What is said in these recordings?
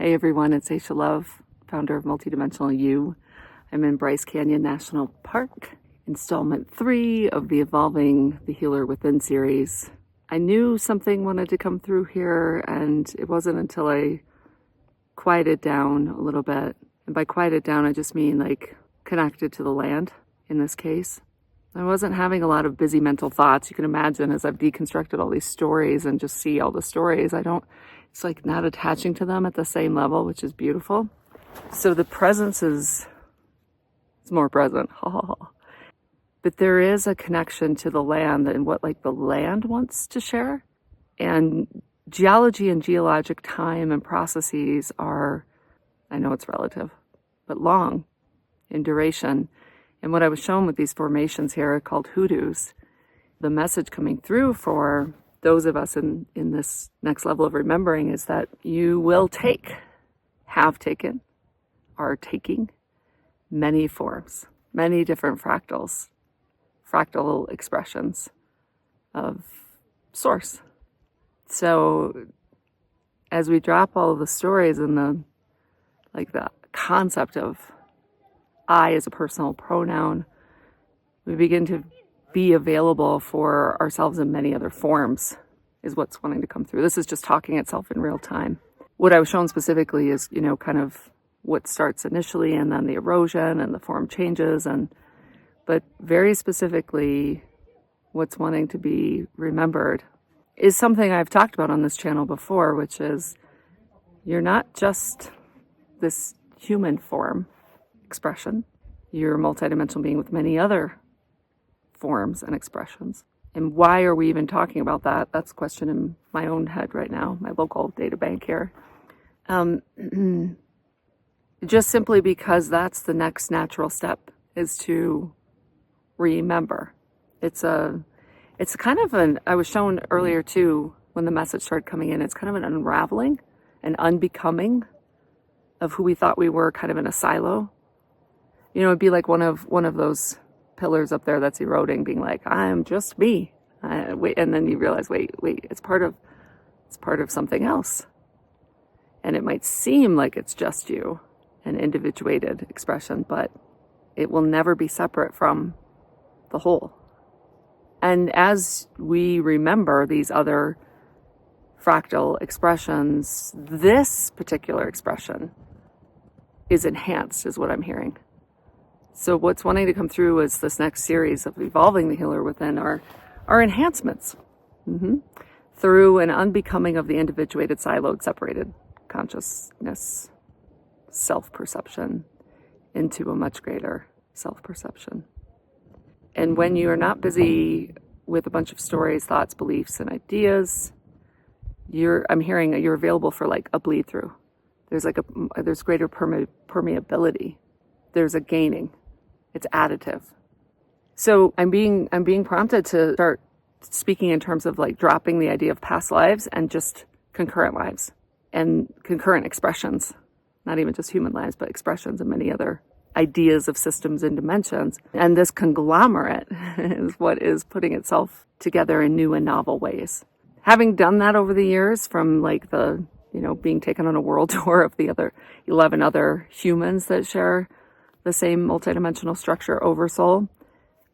Hey everyone, it's Aisha Love, founder of Multidimensional You. I'm in Bryce Canyon National Park, installment 3 of the Evolving the Healer Within series. I knew something wanted to come through here, and it wasn't until I quieted down a little bit. And by quieted down, I just mean like connected to the land in this case. I wasn't having a lot of busy mental thoughts. You can imagine as I've deconstructed all these stories and just see all the stories, it's like not attaching to them at the same level, which is beautiful. So the presence is more present. But there is a connection to the land and what like the land wants to share. And geology and geologic time and processes are, I know it's relative, but long in duration. And what I was shown with these formations here are called hoodoos. The message coming through for those of us in this next level of remembering is that you will have taken, are taking many forms, many different fractal expressions of source. So as we drop all of the stories and the concept of I as a personal pronoun, we begin to be available for ourselves in many other forms is what's wanting to come through. This is just talking itself in real time. What I was shown specifically is, kind of what starts initially and then the erosion and the form changes, but very specifically what's wanting to be remembered is something I've talked about on this channel before, which is you're not just this human form expression. You're a multidimensional being with many other forms and expressions. And why are we even talking about that? That's a question in my own head right now, my local data bank here. Just simply because that's the next natural step is to remember. It's kind of I was shown earlier too, when the message started coming in, it's kind of an unraveling, an unbecoming of who we thought we were, kind of in a silo. It'd be like one of those pillars up there that's eroding, being like, I'm just me. And then you realize, wait, it's part of something else. And it might seem like it's just you, an individuated expression, but it will never be separate from the whole. And as we remember these other fractal expressions, this particular expression is enhanced, is what I'm hearing. So what's wanting to come through is this next series of Evolving the Healer Within are enhancements through an unbecoming of the individuated, siloed, separated consciousness, self-perception into a much greater self-perception. And when you are not busy with a bunch of stories, thoughts, beliefs, and ideas, I'm hearing you're available for like a bleed through. There's greater permeability. There's a gaining. It's additive. So I'm being prompted to start speaking in terms of like dropping the idea of past lives and just concurrent lives and concurrent expressions, not even just human lives, but expressions and many other ideas of systems and dimensions. And this conglomerate is what is putting itself together in new and novel ways. Having done that over the years, from like the, being taken on a world tour of the other 11 other humans that share the same multidimensional structure oversoul.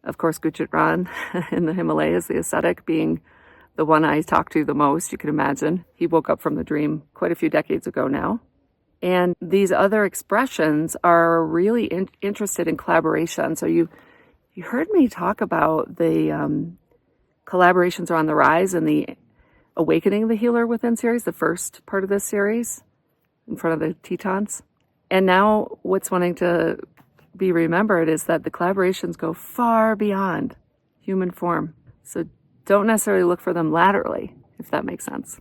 Of course, Gujrat in the Himalayas, the ascetic, being the one I talked to the most, you can imagine. He woke up from the dream quite a few decades ago now. And these other expressions are really interested in collaboration. So you heard me talk about the collaborations are on the rise in the Awakening the Healer Within series, the first part of this series, in front of the Tetons. And now what's wanting to be remembered is that the collaborations go far beyond human form. So don't necessarily look for them laterally, if that makes sense.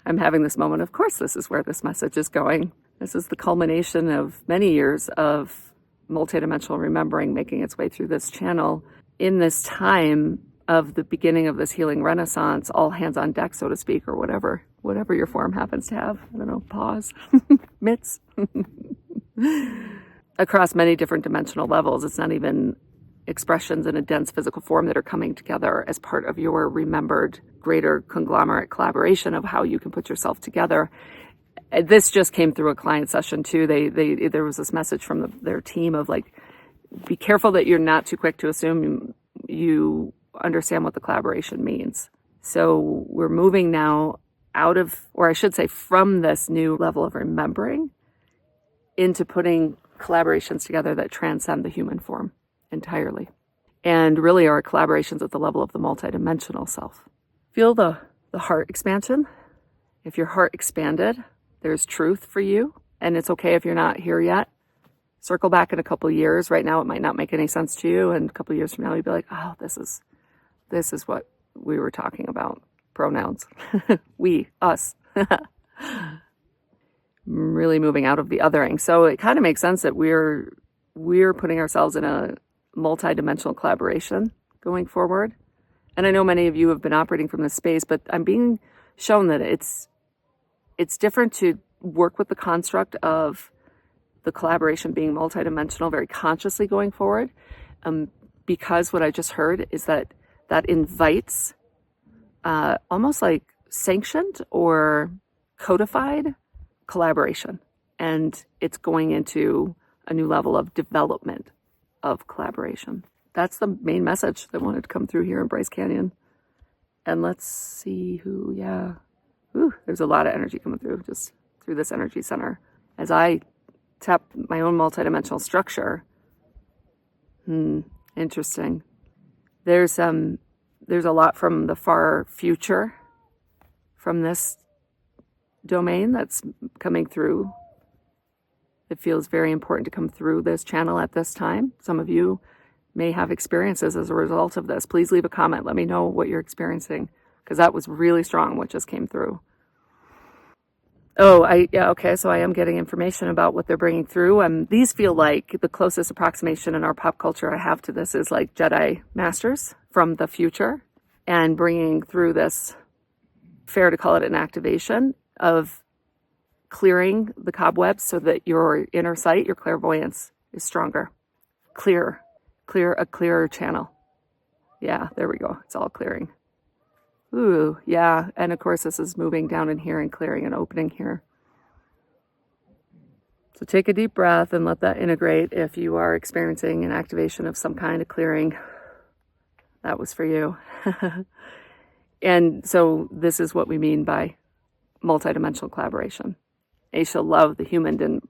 I'm having this moment, of course, this is where this message is going. This is the culmination of many years of multidimensional remembering making its way through this channel in this time of the beginning of this healing renaissance, all hands on deck, so to speak, or whatever your form happens to have. I don't know, pause, mitts. Across many different dimensional levels. It's not even expressions in a dense physical form that are coming together as part of your remembered greater conglomerate collaboration of how you can put yourself together. This just came through a client session too. There was this message from their team of like, be careful that you're not too quick to assume you understand what the collaboration means. So we're moving now out of, or I should say from this new level of remembering into putting collaborations together that transcend the human form entirely. And really are collaborations at the level of the multidimensional self. Feel the heart expansion. If your heart expanded, there's truth for you. And it's okay if you're not here yet. Circle back in a couple of years. Right now, it might not make any sense to you. And a couple of years from now, you'll be like, oh, this is what we were talking about. Pronouns. We, us. Really moving out of the othering. So it kind of makes sense that we're putting ourselves in a multi-dimensional collaboration going forward. And I know many of you have been operating from this space, but I'm being shown that it's different to work with the construct of the collaboration being multidimensional very consciously going forward, because what I just heard is that invites almost like sanctioned or codified collaboration, and it's going into a new level of development of collaboration. That's the main message that wanted to come through here in Bryce Canyon. And let's see who, there's a lot of energy coming through just through this energy center. As I tap my own multidimensional structure, interesting. There's a lot from the far future from this domain that's coming through. It feels very important to come through this channel at this time. Some of you may have experiences as a result of this. Please leave a comment. Let me know what you're experiencing, because that was really strong what just came through. Okay, so I am getting information about what they're bringing through. These feel like the closest approximation in our pop culture I have to this is like Jedi Masters from the future, and bringing through this, fair to call it an activation of clearing the cobwebs so that your inner sight, your clairvoyance is stronger, clearer, a clearer channel. Yeah, there we go. It's all clearing. Ooh, yeah. And of course, this is moving down in here and clearing and opening here. So take a deep breath and let that integrate. If you are experiencing an activation of some kind of clearing, that was for you. And so this is what we mean by multidimensional collaboration. Aisha Love, the human, didn't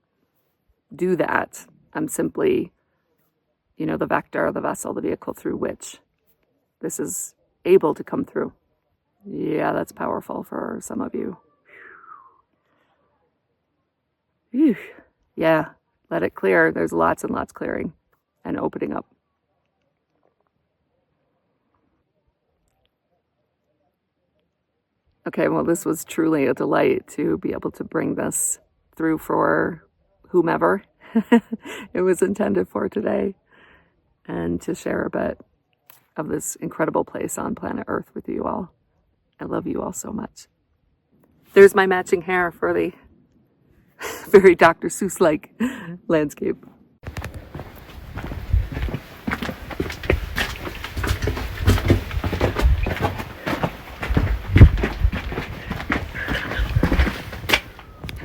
do that. I'm simply, the vector, the vessel, the vehicle through which this is able to come through. Yeah, that's powerful for some of you. Whew. Yeah, let it clear. There's lots and lots clearing and opening up. Okay, well, this was truly a delight to be able to bring this through for whomever it was intended for today, and to share a bit of this incredible place on planet Earth with you all. I love you all so much. There's my matching hair for the very Dr. Seuss-like landscape.